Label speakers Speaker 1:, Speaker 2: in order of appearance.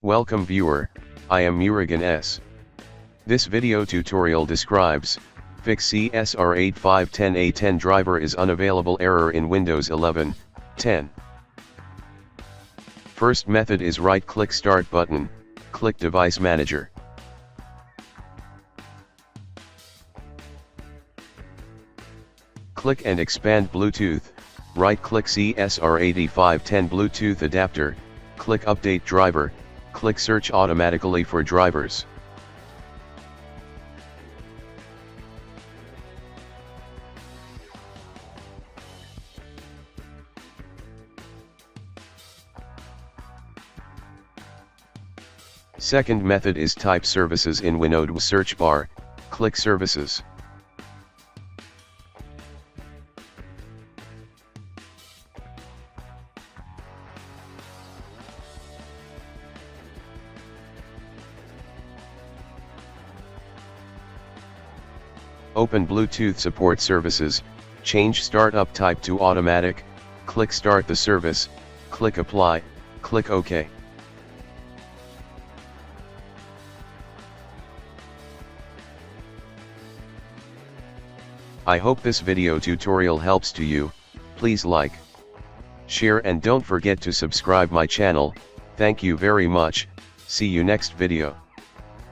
Speaker 1: Welcome viewer, I am Murugan S. This video tutorial describes, fix CSR8510 A10 driver is unavailable error in Windows 11, 10. First method is right-click Start button, click Device Manager. Click and expand Bluetooth, right-click CSR8510 Bluetooth adapter, click Update driver, click Search automatically for drivers. Second method is type services in Windows search bar, click Services. Open Bluetooth support services, change startup type to automatic, click Start the service, click Apply, click OK. I hope this video tutorial helps to you. Please like, share and don't forget to subscribe my channel. Thank you very much. See you next video.